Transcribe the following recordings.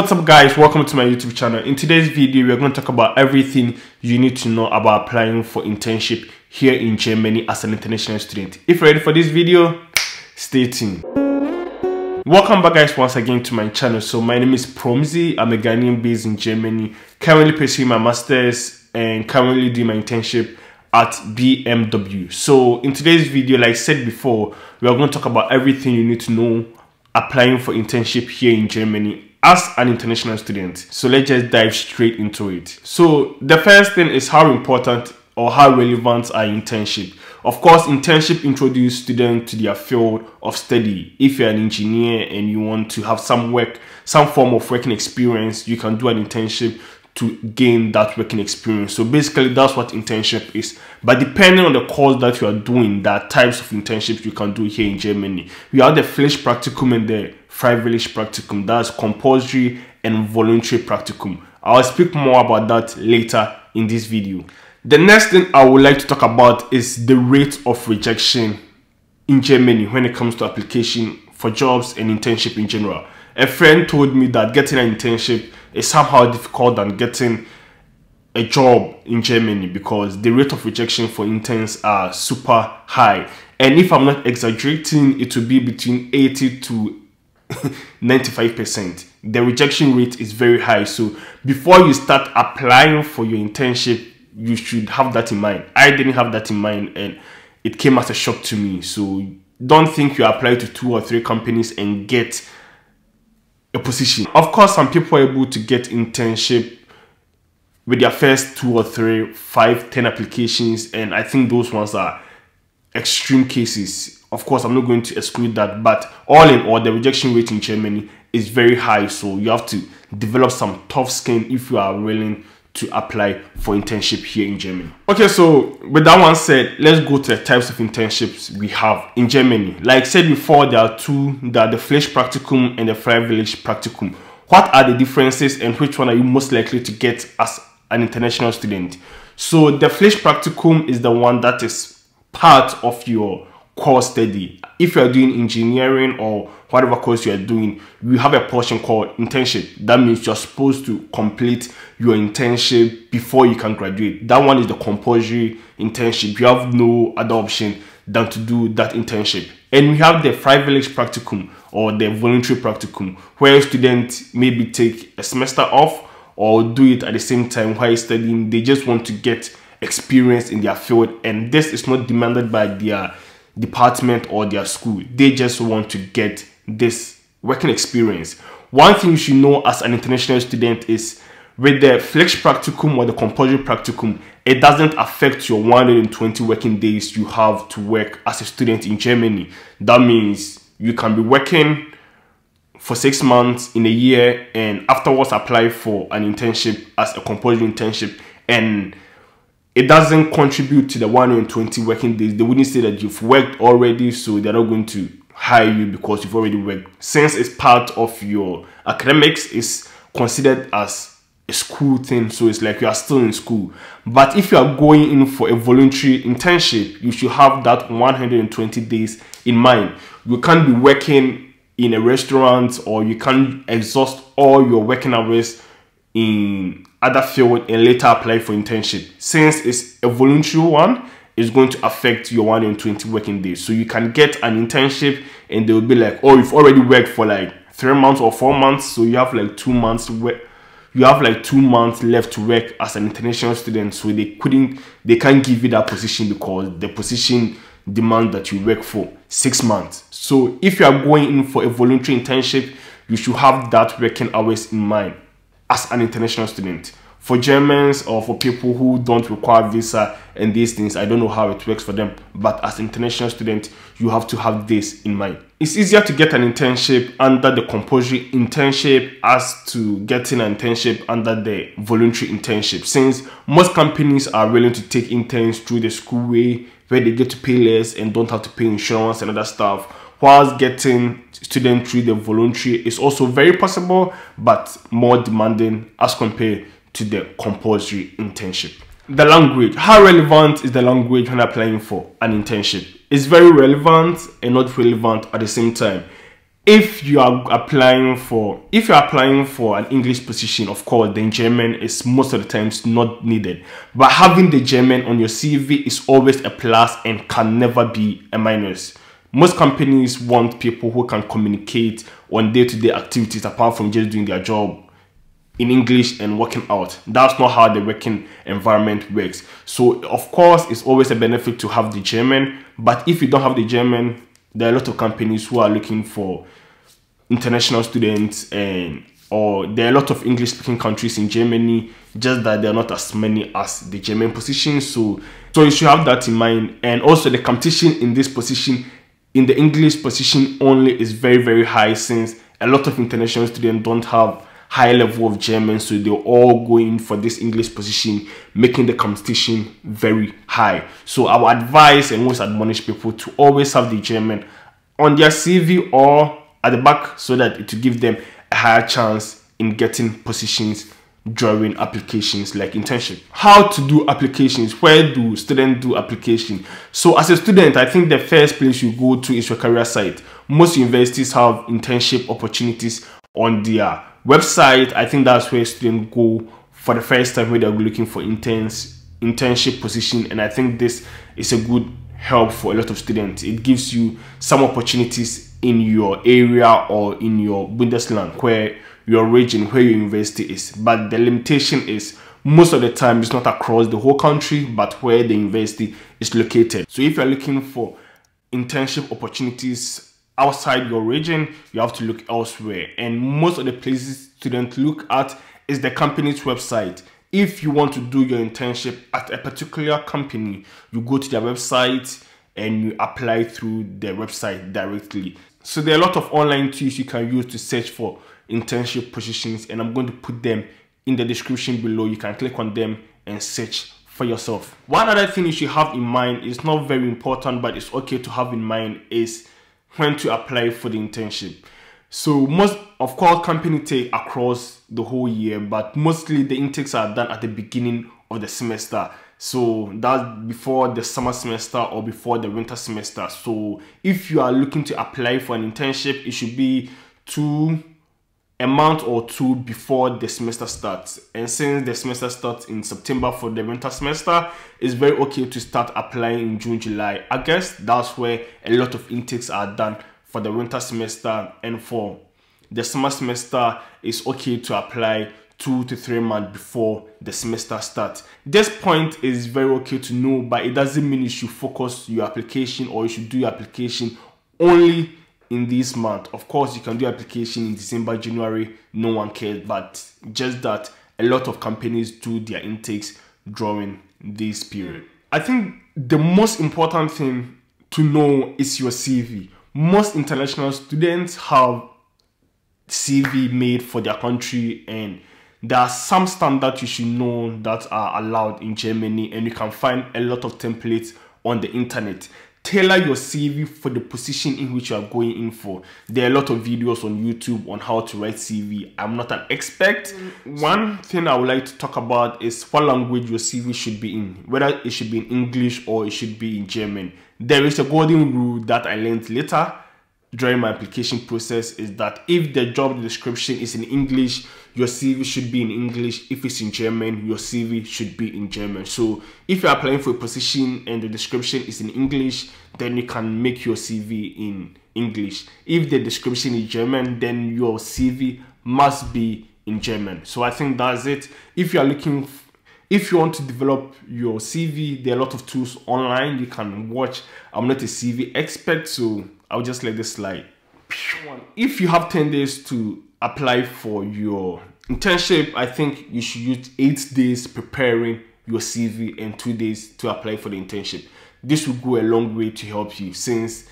What's up guys, welcome to my YouTube channel. In today's video we're going to talk about everything you need to know about applying for internship here in Germany as an international student. If you're ready for this video, stay tuned. Welcome back guys once again to my channel. So my name is Promzy. I'm a Ghanaian based in Germany, currently pursuing my masters and currently doing my internship at BMW. So in today's video, like I said before, we are going to talk about everything you need to know applying for internship here in Germany as an international student. So let's just dive straight into it. So the first thing is how important or how relevant are internship. Of course, internship introduce students to their field of study. If you're an engineer and you want to have some form of working experience, you can do an internship to gain that working experience. So basically that's what internship is. But depending on the course that you are doing, there are types of internships you can do here in Germany. We have the Pflicht practicum and the Freiwillig practicum. That's compulsory and voluntary practicum. I'll speak more about that later in this video. The next thing I would like to talk about is the rate of rejection in Germany when it comes to application for jobs and internship in general. A friend told me that getting an internship is somehow difficult than getting a job in Germany because the rate of rejection for interns are super high. And if I'm not exaggerating, it will be between 80 to 95%. The rejection rate is very high. So before you start applying for your internship, you should have that in mind. I didn't have that in mind and it came as a shock to me. So don't think you apply to 2 or 3 companies and get a position. Of course, some people are able to get internship with their first 2 or 3, 5, 10 applications, and I think those ones are extreme cases. Of course, I'm not going to exclude that, but all in all, the rejection rate in Germany is very high, so you have to develop some tough skin if you are willing to apply for internship here in Germany. Okay, so with that one said, let's go to the types of internships we have in Germany. Like I said before, there are two, there are the Pflicht practicum and the Freiwillig practicum. What are the differences and which one are you most likely to get as an international student? So the Pflicht practicum is the one that is part of your core study. If you are doing engineering or whatever course you are doing, you have a portion called internship. That means you're supposed to complete your internship before you can graduate. That one is the compulsory internship. You have no other option than to do that internship. And we have the Freiwillig practicum or the voluntary practicum, where students maybe take a semester off or do it at the same time while studying. They just want to get experience in their field, and this is not demanded by their department or their school. They just want to get this working experience. One thing you should know as an international student is with the Pflicht practicum or the compulsory practicum, it doesn't affect your 120 working days you have to work as a student in Germany. That means you can be working for 6 months in a year and afterwards apply for an internship as a compulsory internship, and it doesn't contribute to the 120 working days. They wouldn't say that you've worked already, so they're not going to hire you because you've already worked. Since it's part of your academics, it's considered as a school thing, so it's like you are still in school. But if you are going in for a voluntary internship, you should have that 120 days in mind. You can't be working in a restaurant, or you can't exhaust all your working hours in other field and later apply for internship. Since it's a voluntary one, it's going to affect your 120 working days. So you can get an internship and they will be like, oh, you've already worked for like 3 months or 4 months, so you have like 2 months you have like 2 months left to work as an international student. So they can't give you that position because the position demands that you work for 6 months. So if you are going in for a voluntary internship, you should have that working hours in mind as an international student. For Germans or for people who don't require visa and these things, I don't know how it works for them, but as an international student, you have to have this in mind. It's easier to get an internship under the compulsory internship as to getting an internship under the voluntary internship, since most companies are willing to take interns through the school way where they get to pay less and don't have to pay insurance and other stuff, whilst getting students through the voluntary is also very possible but more demanding as compared to the compulsory internship. The language. How relevant is the language when applying for an internship? It's very relevant and not relevant at the same time. If you're applying for an English position, of course, then German is most of the times not needed. But having the German on your CV is always a plus and can never be a minus. Most companies want people who can communicate on day-to-day activities apart from just doing their job in English and working out. That's not how the working environment works. So of course, it's always a benefit to have the German. But if you don't have the German, there are a lot of companies who are looking for international students, or there are a lot of English speaking countries in Germany, just that there are not as many as the German positions. So you should have that in mind. And also the competition in this position, in the English position only, is very, very high, since a lot of international students don't have high level of German, so they're all going for this English position, making the competition very high. So I would advise and always admonish people to always have the German on their CV or at the back, so that it will give them a higher chance in getting positions during applications like internship. How to do applications? Where do students do application? So as a student, I think the first place you go to is your career site. Most universities have internship opportunities on their website. I think that's where students go for the first time when they're looking for internship position, and I think this is a good help for a lot of students. It gives you some opportunities in your area or in your Bundesland, where your region, where your university is. But the limitation is most of the time it's not across the whole country, but where the university is located. So if you're looking for internship opportunities outside your region, you have to look elsewhere. And most of the places students look at is the company's website. If you want to do your internship at a particular company, you go to their website and you apply through their website directly. So there are a lot of online tools you can use to search for internship positions, and I'm going to put them in the description below. You can click on them and search for yourself. One other thing you should have in mind, is not very important, but it's okay to have in mind, is when to apply for the internship. So most, of course, companies take across the whole year, but mostly the intakes are done at the beginning of the semester. So that's before the summer semester or before the winter semester. So if you are looking to apply for an internship, it should be a month or two before the semester starts. And since the semester starts in September for the winter semester, it's very okay to start applying in June, July, August. That's where a lot of intakes are done for the winter semester. And for the summer semester, it's okay to apply 2 to 3 months before the semester starts. This point is very okay to know, but it doesn't mean you should focus your application, or you should do your application only in this month. Of course, you can do application in December, January, no one cares, but just that a lot of companies do their intakes during this period. I think the most important thing to know is your CV. Most international students have CV made for their country, and there are some standards you should know that are allowed in Germany, and you can find a lot of templates on the internet. Tailor your CV for the position in which you are going in for. There are a lot of videos on YouTube on how to write CV. I'm not an expert. One thing I would like to talk about is what language your CV should be in, whether it should be in English or it should be in German. There is a golden rule that I learned later during my application process, is that if the job description is in English, your CV should be in English. If it's in German, your CV should be in German. So if you're applying for a position and the description is in English, then you can make your CV in English. If the description is German, then your CV must be in German. So I think that's it. If you want to develop your CV, there are a lot of tools online you can watch. I'm not a CV expert, so I'll just let this slide. If you have 10 days to apply for your internship, I think you should use 8 days preparing your CV and 2 days to apply for the internship. This will go a long way to help you, since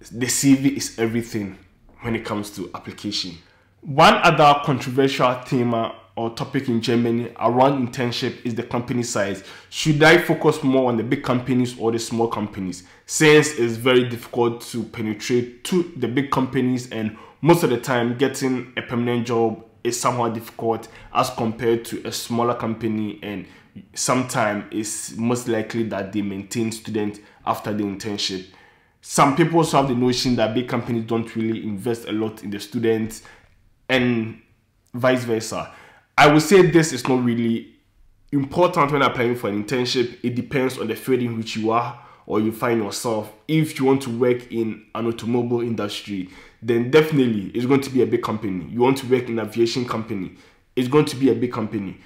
the CV is everything when it comes to application. One other controversial theme or topic in Germany around internship is the company size. Should I focus more on the big companies or the small companies? Since it's very difficult to penetrate to the big companies, and most of the time getting a permanent job is somewhat difficult as compared to a smaller company, and sometimes it's most likely that they maintain students after the internship. Some people also have the notion that big companies don't really invest a lot in the students and vice versa. I would say this is not really important when applying for an internship. It depends on the field in which you are or you find yourself. If you want to work in an automobile industry, then definitely it's going to be a big company. You want to work in an aviation company, it's going to be a big company.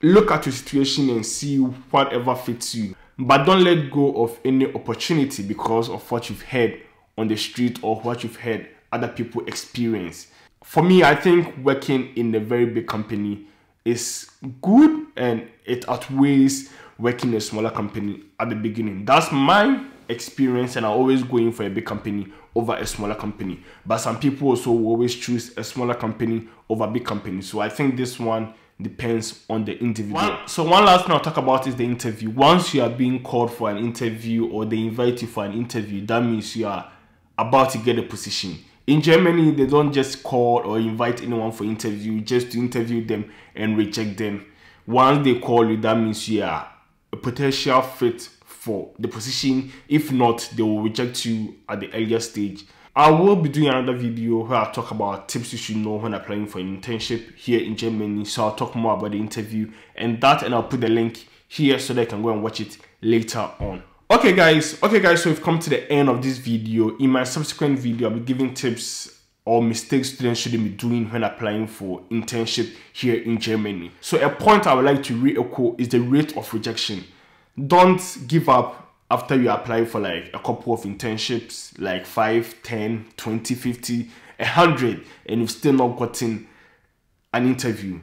Look at your situation and see whatever fits you. But don't let go of any opportunity because of what you've heard on the street or what you've heard other people experience. For me, I think working in a very big company is good and it outweighs working in a smaller company at the beginning. That's my experience, and I always go in for a big company over a smaller company. But some people also will always choose a smaller company over a big company. So I think this one depends on the individual. So one last thing I'll talk about is the interview. Once you are being called for an interview or they invite you for an interview, that means you are about to get a position. In Germany, they don't just call or invite anyone for interview just to interview them and reject them. Once they call you, that means you are a potential fit for the position. If not, they will reject you at the earlier stage. I will be doing another video where I'll talk about tips you should know when applying for an internship here in Germany. So I'll talk more about the interview and I'll put the link here so that you can go and watch it later on. Okay guys, so we've come to the end of this video. In my subsequent video, I'll be giving tips or mistakes students shouldn't be doing when applying for internship here in Germany. So a point I would like to re-echo is the rate of rejection. Don't give up after you apply for like a couple of internships, like 5, 10, 20, 50, 100, and you've still not gotten an interview.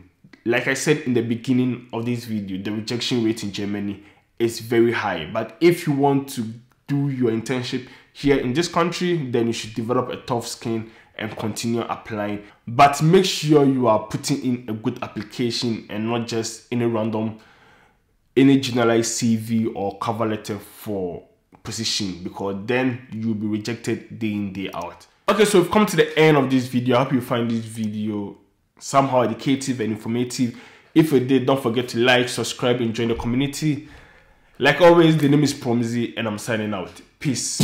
Like I said in the beginning of this video, the rejection rate in Germany is very high. But if you want to do your internship here in this country, then you should develop a tough skin and continue applying. But make sure you are putting in a good application and not just any generalized CV or cover letter for position, because then you'll be rejected day in, day out. Okay, so we've come to the end of this video. I hope you find this video somehow educative and informative. If you did, don't forget to like, subscribe, and join the community. Like always, the name is Promzy and I'm signing out. Peace.